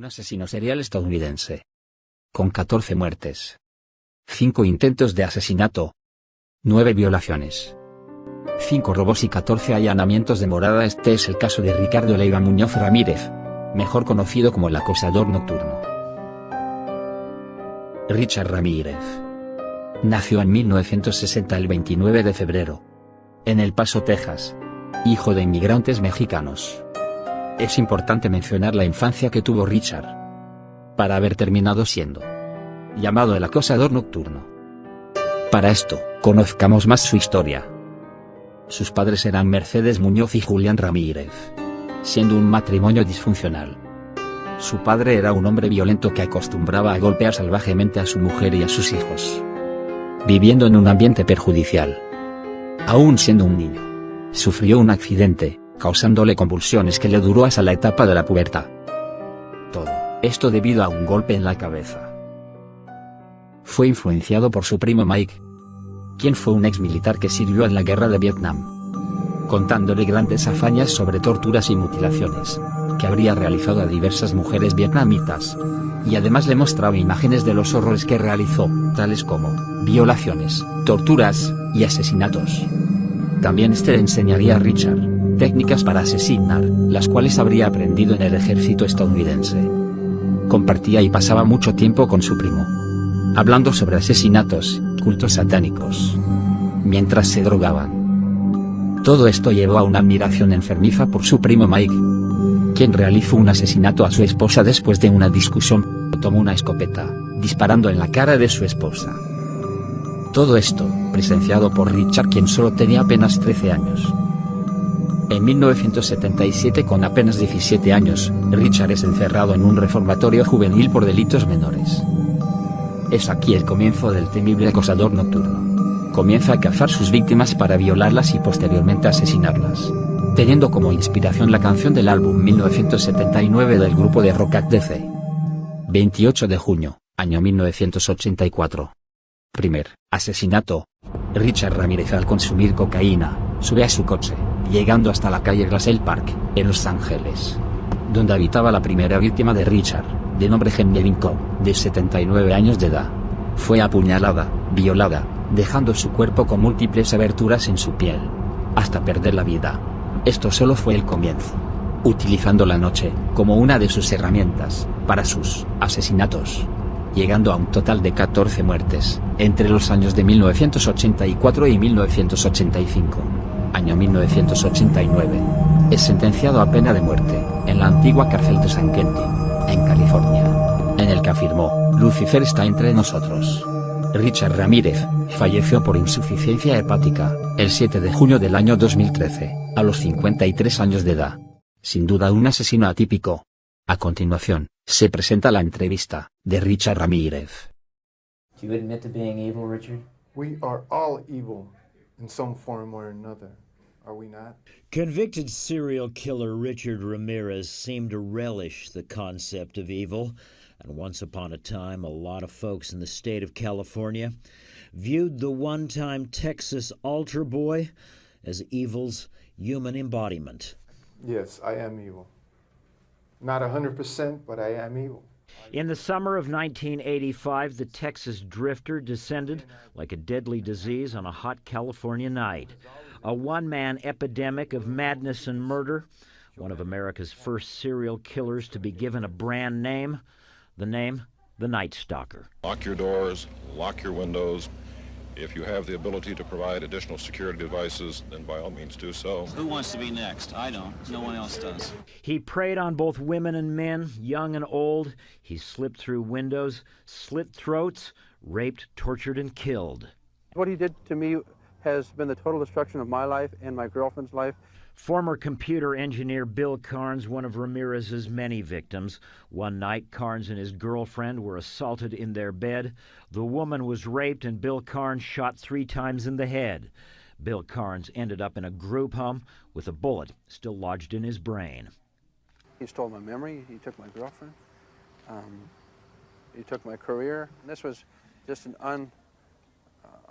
un asesino serial estadounidense. Con 14 muertes. 5 intentos de asesinato. 9 violaciones. 5 robos y 14 allanamientos de morada. Este es el caso de Ricardo Leyva Muñoz Ramírez, mejor conocido como el acosador nocturno. Richard Ramírez nació en 1960 el 29 de febrero. En El Paso, Texas. Hijo de inmigrantes mexicanos. Es importante mencionar la infancia que tuvo Richard, para haber terminado siendo llamado el acosador nocturno. Para esto, conozcamos más su historia. Sus padres eran Mercedes Muñoz y Julián Ramírez, siendo un matrimonio disfuncional. Su padre era un hombre violento que acostumbraba a golpear salvajemente a su mujer y a sus hijos, viviendo en un ambiente perjudicial. Aún siendo un niño, sufrió un accidente, causándole convulsiones que le duró hasta la etapa de la pubertad. Todo esto debido a un golpe en la cabeza. Fue influenciado por su primo Mike, quien fue un ex militar que sirvió en la guerra de Vietnam, contándole grandes hazañas sobre torturas y mutilaciones que habría realizado a diversas mujeres vietnamitas, y además le mostraba imágenes de los horrores que realizó, tales como violaciones, torturas y asesinatos. También le enseñaría a Richard técnicas para asesinar, las cuales habría aprendido en el ejército estadounidense. Compartía y pasaba mucho tiempo con su primo, hablando sobre asesinatos, cultos satánicos, mientras se drogaban. Todo esto llevó a una admiración enfermiza por su primo Mike, quien realizó un asesinato a su esposa después de una discusión. Tomó una escopeta, disparando en la cara de su esposa. Todo esto, presenciado por Richard, quien solo tenía apenas 13 años. En 1977, con apenas 17 años, Richard es encerrado en un reformatorio juvenil por delitos menores. Es aquí el comienzo del temible acosador nocturno. Comienza a cazar sus víctimas para violarlas y posteriormente asesinarlas, teniendo como inspiración la canción del álbum 1979 del grupo de rock ACDC. 28 de junio, año 1984. Primer asesinato. Richard Ramírez, al consumir cocaína, sube a su coche, llegando hasta la calle Grassel Park, en Los Ángeles, donde habitaba la primera víctima de Richard, de nombre Genevieve Cobb, de 79 años de edad. Fue apuñalada, violada, dejando su cuerpo con múltiples aberturas en su piel, hasta perder la vida. Esto solo fue el comienzo, utilizando la noche como una de sus herramientas para sus asesinatos, llegando a un total de 14 muertes, entre los años de 1984 y 1985. Año 1989. Es sentenciado a pena de muerte, en la antigua cárcel de San Quentin, en California, en el que afirmó: "Lucifer está entre nosotros". Richard Ramírez falleció por insuficiencia hepática, el 7 de junio del año 2013, a los 53 años de edad. Sin duda un asesino atípico. A continuación, se presenta la entrevista de Richard Ramírez. Do you admit to being evil, Richard? We are all evil in some form or another, are we not? Convicted serial killer Richard Ramírez seemed to relish the concept of evil, and once upon a time, a lot of folks in the state of California viewed the one-time Texas altar boy as evil's human embodiment. Yes, I am evil. Not 100%, but I am evil. In the summer of 1985, the Texas drifter descended like a deadly disease on a hot California night. A one-man epidemic of madness and murder, one of America's first serial killers to be given a brand name, the Night Stalker. Lock your doors, lock your windows. If you have the ability to provide additional security devices, then by all means do so. Who wants to be next? I don't. No one else does. He preyed on both women and men, young and old. He slipped through windows, slit throats, raped, tortured, and killed. What he did to me has been the total destruction of my life and my girlfriend's life. Former computer engineer Bill Carnes, one of Ramirez's many victims. One night, Carnes and his girlfriend were assaulted in their bed. The woman was raped and Bill Carnes shot 3 times in the head. Bill Carnes ended up in a group home with a bullet still lodged in his brain. He stole my memory. He took my girlfriend. He took my career. And this was just an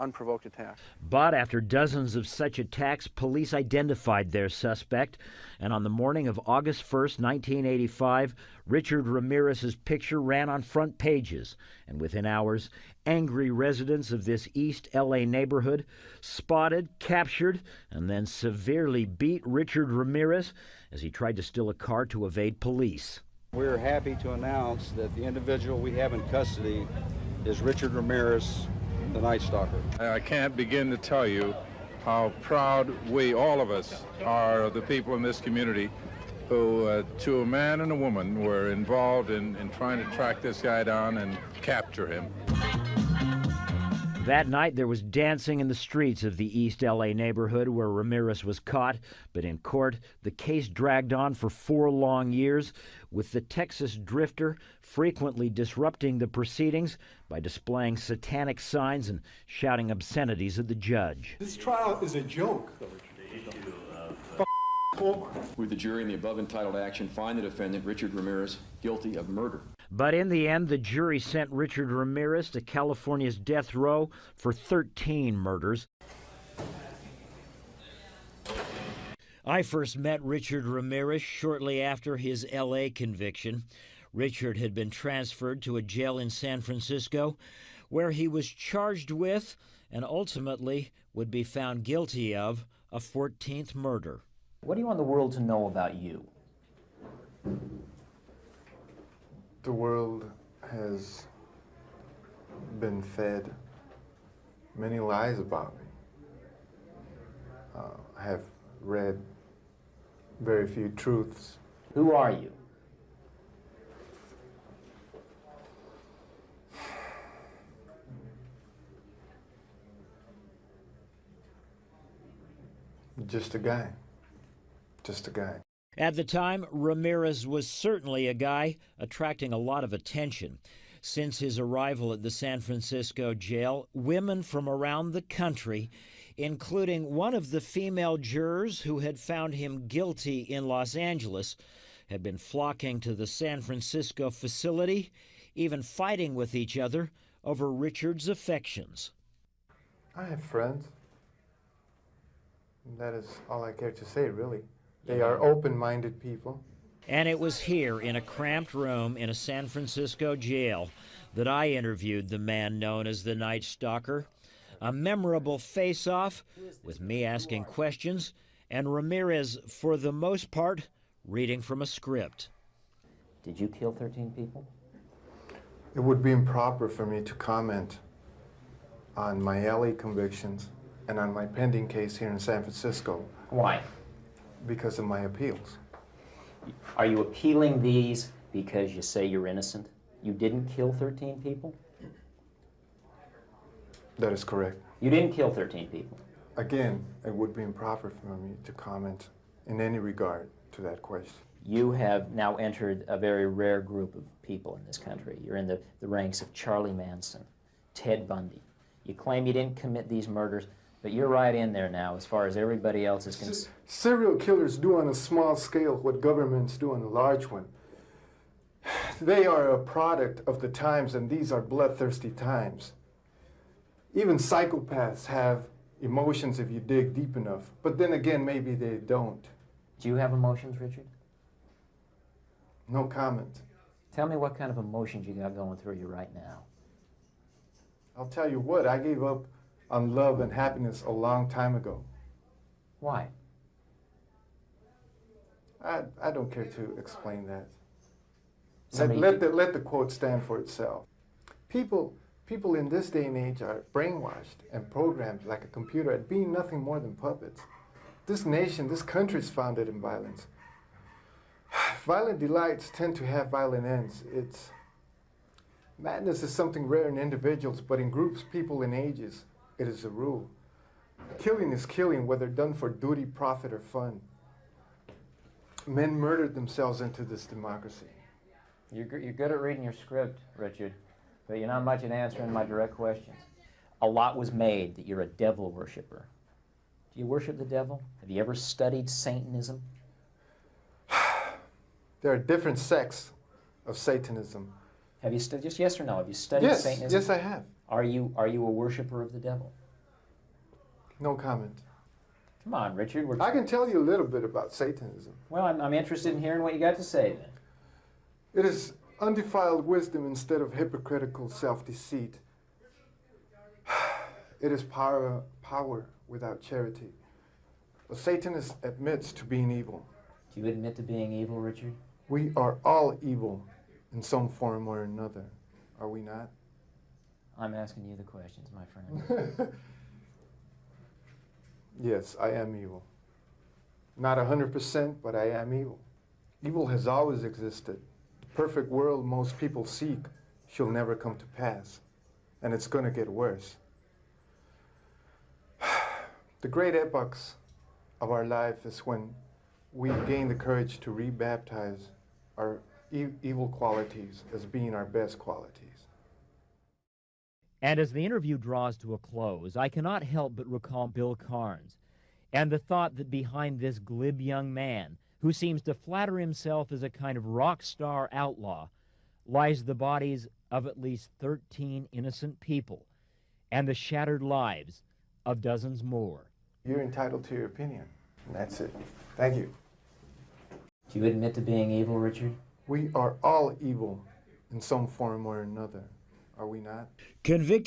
unprovoked attack. But after dozens of such attacks, police identified their suspect, and on the morning of August 1st, 1985, Richard Ramírez's picture ran on front pages, and within hours, angry residents of this East L.A. neighborhood spotted, captured, and then severely beat Richard Ramírez as he tried to steal a car to evade police. We're happy to announce that the individual we have in custody is Richard Ramírez, the Night Stalker. I can't begin to tell you how proud we, all of us, are of the people in this community who, to a man and a woman, were involved in trying to track this guy down and capture him. That night, there was dancing in the streets of the East L.A. neighborhood where Ramírez was caught, but in court, the case dragged on for 4 long years, with the Texas drifter frequently disrupting the proceedings by displaying satanic signs and shouting obscenities at the judge. This trial is a joke. With the jury in the above entitled action, find the defendant, Richard Ramírez, guilty of murder. But in the end, the jury sent Richard Ramírez to California's death row for 13 murders. I first met Richard Ramírez shortly after his L.A. conviction. Richard had been transferred to a jail in San Francisco, where he was charged with and ultimately would be found guilty of a 14th murder. What do you want the world to know about you? The world has been fed many lies about me. I have read very few truths. Who are you? Just a guy. Just a guy. At the time, Ramírez was certainly a guy attracting a lot of attention. Since his arrival at the San Francisco jail, women from around the country, including one of the female jurors who had found him guilty in Los Angeles, had been flocking to the San Francisco facility, even fighting with each other over Richard's affections. I have friends. That is all I care to say, really. They are open-minded people. And it was here, in a cramped room in a San Francisco jail, that I interviewed the man known as the Night Stalker. A memorable face-off, with me asking questions, and Ramírez, for the most part, reading from a script. Did you kill 13 people? It would be improper for me to comment on my LA convictions and on my pending case here in San Francisco. Why? Because of my appeals. Are you appealing these because you say you're innocent? You didn't kill 13 people? That is correct. You didn't kill 13 people? Again, it would be improper for me to comment in any regard to that question. You have now entered a very rare group of people in this country. You're in the ranks of Charlie Manson, Ted Bundy. You claim you didn't commit these murders, but you're right in there now as far as everybody else is concerned. Serial killers do on a small scale what governments do on a large one. They are a product of the times, and these are bloodthirsty times. Even psychopaths have emotions if you dig deep enough, but then again, maybe they don't. Do you have emotions, Richard? No comment. Tell me what kind of emotions you got going through you right now. I'll tell you what, I gave up on love and happiness a long time ago. Why? I don't care to explain that. Somebody... Let the quote stand for itself. People in this day and age are brainwashed and programmed like a computer at being nothing more than puppets. This nation, this country is founded in violence. Violent delights tend to have violent ends. Madness is something rare in individuals, but in groups, people, and ages, it is a rule. Killing is killing, whether done for duty, profit, or fun. Men murdered themselves into this democracy. You're good at reading your script, Richard, but you're not much at answering my direct questions. A lot was made that you're a devil worshiper. Do you worship the devil? Have you ever studied Satanism? There are different sects of Satanism. Have you studied, just yes or no, have you studied Satanism? Yes, I have. Are you a worshiper of the devil? No comment. Come on, Richard. I can tell you a little bit about Satanism. Well, I'm interested in hearing what you got to say then. It is undefiled wisdom instead of hypocritical self-deceit. It is power without charity. A Satanist admits to being evil. Do you admit to being evil, Richard? We are all evil in some form or another, are we not? I'm asking you the questions, my friend. Yes, I am evil. Not 100%, but I am evil. Evil has always existed. The perfect world most people seek shall never come to pass, and it's going to get worse. The great epochs of our life is when we gain the courage to rebaptize our evil qualities as being our best qualities. And as the interview draws to a close, I cannot help but recall Bill Carnes and the thought that behind this glib young man, who seems to flatter himself as a kind of rock star outlaw, lies the bodies of at least 13 innocent people and the shattered lives of dozens more. You're entitled to your opinion, and that's it. Thank you. Do you admit to being evil, Richard? We are all evil in some form or another, are we not? Convicted